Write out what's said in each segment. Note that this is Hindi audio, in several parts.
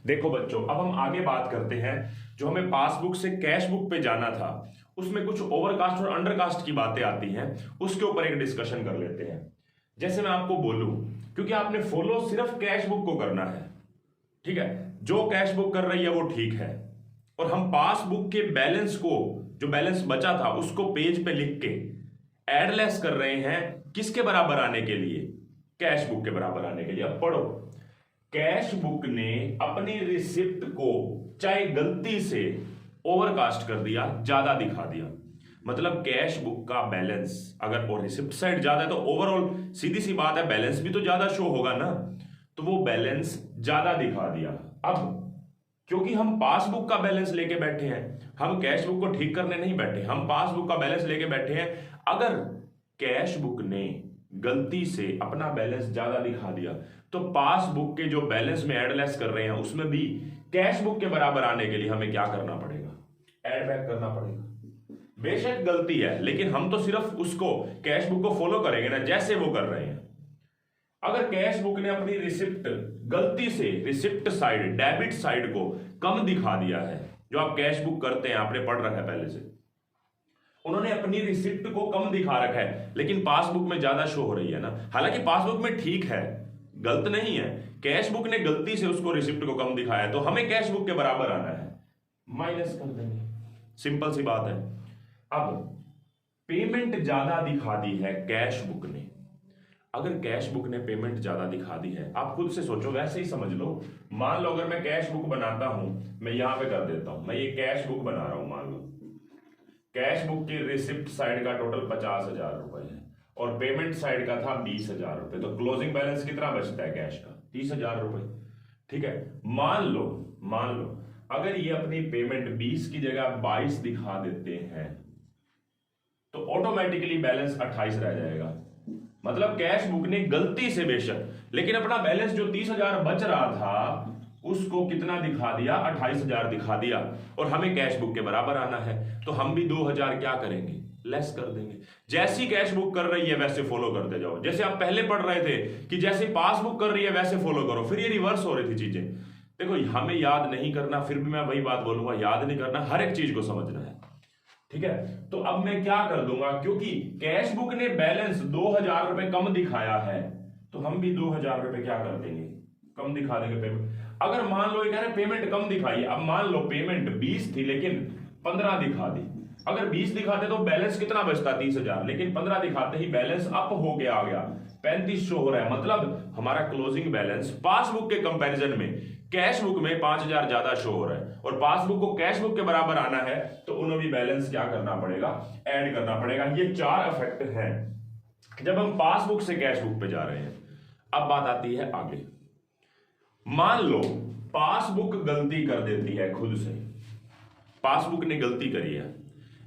देखो बच्चों, अब हम आगे बात करते हैं। जो हमें पासबुक से कैश बुक पे जाना था, उसमें कुछ ओवरकास्ट और अंडरकास्ट की बातें आती हैं, उसके ऊपर एक डिस्कशन कर लेते हैं। जैसे मैं आपको बोलूं, क्योंकि आपने फॉलो सिर्फ कैश बुक को करना है, ठीक है, जो कैश बुक कर रही है वो ठीक है, और हम पासबुक के बैलेंस को, जो बैलेंस बचा था उसको पेज पे लिख के एडलेस कर रहे हैं, किसके बराबर आने के लिए? कैश बुक के बराबर आने के लिए। अब पढ़ो, कैश बुक ने अपनी रिसिप्ट को चाहे गलती से ओवरकास्ट कर दिया, ज्यादा दिखा दिया, मतलब कैश बुक का बैलेंस अगर और रिसिप्ट साइड ज्यादा है तो ओवरऑल सीधी सी बात है बैलेंस भी तो ज्यादा शो होगा ना, तो वो बैलेंस ज्यादा दिखा दिया। अब क्योंकि हम पासबुक का बैलेंस लेके बैठे हैं, हम कैश बुक को ठीक करने नहीं बैठे, हम पासबुक का बैलेंस लेके बैठे हैं। अगर कैश बुक ने गलती से अपना बैलेंस ज्यादा दिखा दिया तो पासबुक के जो बैलेंस में एडलेस कर रहे हैं उसमें भी कैश बुक के बराबर आने के लिए हमें क्या करना पड़ेगा? एड बैक करना पड़ेगा। बेशक गलती है, लेकिन हम तो सिर्फ उसको, कैश बुक को फॉलो करेंगे ना जैसे वो कर रहे हैं। अगर कैश बुक ने अपनी रिसिप्ट गलती से रिसिप्ट साइड, डेबिट साइड को कम दिखा दिया है, जो आप कैश बुक करते हैं आपने पढ़ रखा है पहले से, उन्होंने अपनी रिसिप्ट को कम दिखा रखा है लेकिन पासबुक में ज्यादा शो हो रही है ना, हालांकि पासबुक में ठीक है, गलत नहीं है, कैश बुक ने गलती से उसको रिसिप्ट को कम दिखाया है तो हमें कैश बुक के बराबर आना है, माइनस कर देंगे, सिंपल सी बात है। अब पेमेंट ज्यादा दिखा दी है कैश बुक ने, अगर कैश बुक ने पेमेंट ज्यादा दिखा दी है, आप खुद से सोचो, वैसे ही समझ लो। मान लो अगर मैं कैश बुक बनाता हूं, मैं यहां पे कर देता हूं, मैं ये कैश बुक बना रहा हूं, मान लो कैश बुक की रिसिप्ट साइड का टोटल 50,000 रुपए है और पेमेंट साइड का था 20,000 रुपए, तो क्लोजिंग बैलेंस कितना बचता है कैश का? 30,000 रुपए, ठीक है। मान लो अगर ये अपनी पेमेंट 20 की जगह 22 दिखा देते हैं तो ऑटोमेटिकली बैलेंस 28 रह जाएगा। मतलब कैश बुक ने गलती से बेशक, लेकिन अपना बैलेंस जो 30,000 बच रहा था उसको कितना दिखा दिया? 28,000 दिखा दिया, और हमें कैश बुक के बराबर आना है तो हम भी 2,000 क्या करेंगे? लेस कर देंगे। जैसी कैश बुक कर रही है वैसे फॉलो करते जाओ, जैसे आप पहले पढ़ रहे थे कि जैसे पासबुक कर रही है वैसे फॉलो करो, फिर ये रिवर्स हो रही थी चीजें। देखो हमें याद नहीं करना, फिर भी मैं वही बात बोलूंगा, याद नहीं करना, हर एक चीज को समझना है, ठीक है। तो अब मैं क्या कर दूंगा, क्योंकि कैश बुक ने बैलेंस 2,000 रुपए कम दिखाया है तो हम भी 2,000 रुपए क्या कर देंगे? कम दिखा देंगे पेमेंट। अगर मान लो ये कह रहे पेमेंट कम दिखाई, अब मान लो पेमेंट 20 थी लेकिन 15 दिखा दी, अगर 20 दिखाते तो बैलेंस कितना बचता? 30,000, लेकिन 15 दिखाते ही बैलेंस अप हो गया, आ गया 35 शो हो रहा है। मतलब हमारा क्लोजिंग बैलेंस पासबुक के कंपैरिजन में कैश बुक में 5,000 ज्यादा शो हो रहा है, और पासबुक को कैश बुक के बराबर आना है तो उन्हें भी बैलेंस क्या करना पड़ेगा? ऐड करना पड़ेगा। ये 4 इफेक्ट हैं जब हम पासबुक से कैश बुक पे जा रहे हैं। अब बात आती है आगे, मान लो पासबुक गलती कर देती है खुद से, पासबुक ने गलती करी है,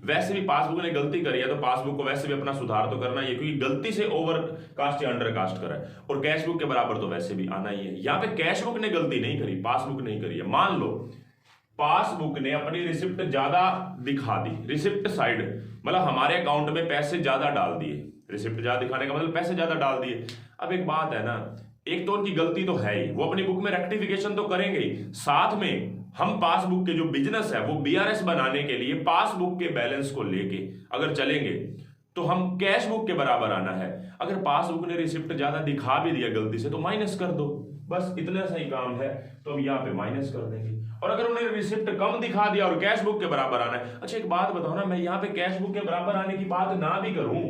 वैसे भी पासबुक ने गलती करी है तो पासबुक को वैसे भी अपना सुधार तो करना ही है, क्योंकि गलती से ओवर कास्ट या अंडर कास्ट करा है, और कैश बुक के बराबर तो वैसे भी आना ही है। यहां पे कैश बुक ने गलती नहीं करी, पासबुक नहीं करी है। मान लो पासबुक ने अपनी रिसिप्ट ज्यादा दिखा दी, रिसिप्ट साइड मतलब हमारे अकाउंट में पैसे ज्यादा डाल दिए, रिसिप्ट ज्यादा दिखाने का मतलब पैसे ज्यादा डाल दिए। अब एक बात है ना, एक तो उनकी गलती तो है ही, वो अपनी बुक में रेक्टिफिकेशन तो करेंगे ही, साथ में हम पासबुक के जो बिजनेस है वो बीआरएस बनाने के लिए पासबुक के बैलेंस को लेके अगर चलेंगे तो हम कैश बुक के बराबर आना है। अगर पासबुक ने रिसिप्ट ज्यादा दिखा भी दिया गलती से तो माइनस कर दो, बस इतना सा ही काम है, तो हम यहाँ पे माइनस कर देंगे। और अगर उन्हें रिसिप्ट कम दिखा दिया और कैश बुक के बराबर आना है, अच्छा एक बात बताओ ना, मैं यहाँ पे कैश बुक के बराबर आने की बात ना भी करूं,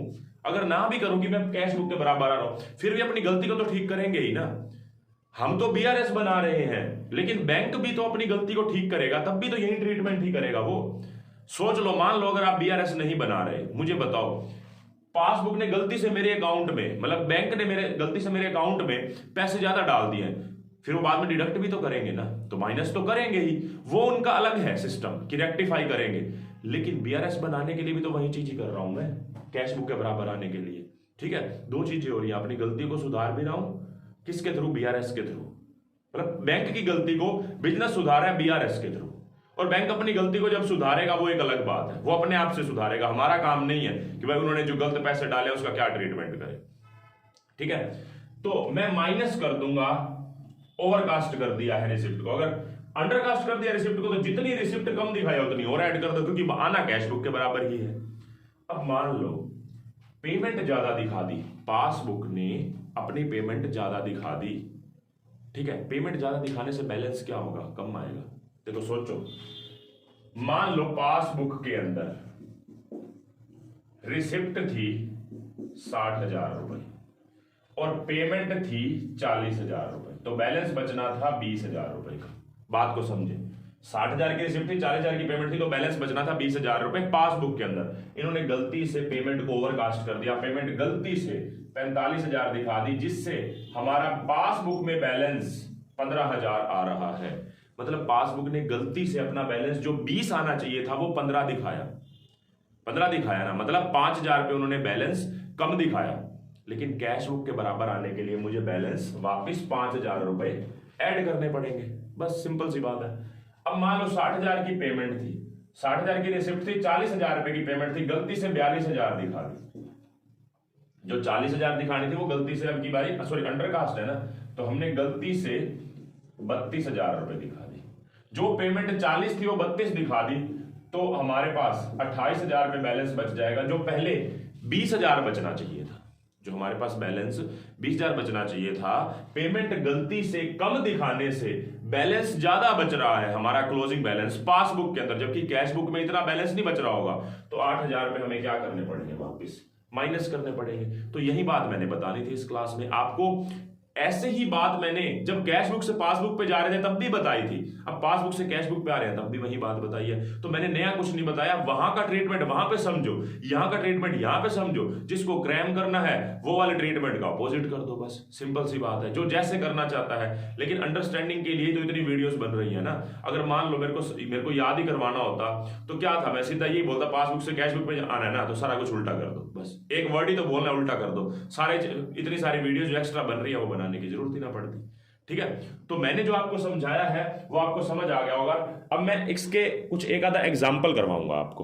अगर ना भी करूं कि मैं कैश बुक के बराबर आ रहा हूं, फिर भी अपनी गलती को तो ठीक करेंगे ही ना। हम तो बीआरएस बना रहे हैं, लेकिन बैंक भी तो अपनी गलती को ठीक करेगा, तब भी तो यही ट्रीटमेंट ही करेगा वो। सोच लो, मान लो अगर आप बीआरएस नहीं बना रहे, मुझे बताओ पासबुक ने गलती से मेरे अकाउंट में, मतलब बैंक ने मेरे गलती से मेरे अकाउंट में पैसे ज्यादा डाल दिए, फिर वो बाद में डिडक्ट भी तो करेंगे ना, तो माइनस तो करेंगे ही, वो उनका अलग है सिस्टम कि रेक्टिफाई करेंगे। लेकिन बीआरएस बनाने के लिए भी तो वही चीज ही कर रहा हूं मैं, कैश बुक के बराबर आने के लिए, ठीक है। दो चीजें हो रही है, अपनी गलती को सुधार भी रहा हूं, किसके थ्रू? बीआरएस के थ्रू। मतलब बैंक की गलती को बिजनेस सुधारा है बीआरएस के थ्रू, और बैंक अपनी गलती को जब सुधारेगा वो एक अलग बात है, वो अपने आप से सुधारेगा, हमारा काम नहीं है कि भाई उन्होंने जो गलत पैसे डाले उसका क्या ट्रीटमेंट करे, ठीक है। तो मैं माइनस कर दूंगा ओवरकास्ट कर दिया है रिसिप्ट को। अगर अंडरकास्ट कर दिया रिसिप्ट को तो जितनी रिसिप्ट कम दिखाई उतनी और ऐड कर दो, क्योंकि आना कैश बुक के बराबर ही है। अब मान लो पेमेंट ज्यादा दिखा दी, पासबुक ने अपनी पेमेंट ज्यादा दिखा दी, ठीक है। पेमेंट ज्यादा दिखाने से बैलेंस क्या होगा, कम आएगा। देखो सोचो, मान लो पासबुक के अंदर रिसिप्ट थी 60,000 रुपए और पेमेंट थी 40,000 रुपए, तो बैलेंस बचना था 20,000 रुपए का। बात को समझे, 60,000 की रिसिप्ट थी, 40,000 की पेमेंट थी, तो बैलेंस बचना था 20,000 रुपए पासबुक के अंदर। इन्होंने गलती से पेमेंट को ओवरकास्ट कर दिया, पेमेंट गलती से 45,000 दिखा दी, जिससे हमारा पासबुक में बैलेंस 15,000 आ रहा है। मतलब पासबुक ने गलती से अपना बैलेंस जो 20 आना चाहिए था वो 15 दिखाया, 15 दिखाया ना, मतलब 5,000 पे उन्होंने बैलेंस कम दिखाया। लेकिन कैश बुक के बराबर आने के लिए मुझे बैलेंस वापस 5,000 रुपए ऐड करने पड़ेंगे, बस सिंपल सी बात है। अब मान लो 60,000 की पेमेंट थी, 60,000 की रिसिप्ट थी, 40,000 रुपए की पेमेंट थी, गलती से 42,000 दिखा दी। जो 40,000 दिखानी थी वो गलती से, अब की बारी सॉरी अंडरकास्ट है ना, तो हमने गलती से 32,000 रुपए दिखा दी। जो पेमेंट 40 थी वो 32 दिखा दी, तो हमारे पास 28,000 पे बैलेंस बच जाएगा, जो पहले 20,000 बचना चाहिए था। जो हमारे पास बैलेंस 20,000 बचना चाहिए था, पेमेंट गलती से कम दिखाने से बैलेंस ज्यादा बच रहा है हमारा क्लोजिंग बैलेंस पासबुक के अंदर, जबकि कैश बुक में इतना बैलेंस नहीं बच रहा होगा। तो 8,000 रुपए हमें क्या करने पड़ेंगे, वापस माइनस करने पड़ेंगे। तो यही बात मैंने बतानी थी इस क्लास में आपको। ऐसे ही बात मैंने जब कैश बुक से पासबुक पे जा रहे थे तब भी बताई थी, अब पासबुक से कैश बुक पे आ रहे हैं तब भी वही बात बताई है। तो मैंने नया कुछ नहीं बताया, वहां का ट्रीटमेंट वहां पे समझो, यहां का ट्रीटमेंट यहां पे समझो। जिसको क्रैम करना है वो वाले ट्रीटमेंट का अपोजिट कर दो, बस सिंपल सी बात है, जो जैसे करना चाहता है। लेकिन अंडरस्टैंडिंग के लिए तो इतनी वीडियोस बन रही है ना। अगर मान लो मेरे को याद ही करवाना होता तो क्या था, मैं सीधा यही बोलता पासबुक से कैश बुक पे आना है ना, तो सारा कुछ उल्टा कर दो, बस एक वर्ड ही तो बोलना, उल्टा कर दो। सारे इतनी सारी वीडियोस जो एक्स्ट्रा बन रही है वो बनाने की जरूरत ही ना पड़ती। ठीक है, तो मैंने जो आपको समझाया है वो आपको समझ आ गया होगा। अब मैं इसके कुछ एक आधा एग्जाम्पल करवाऊंगा आपको।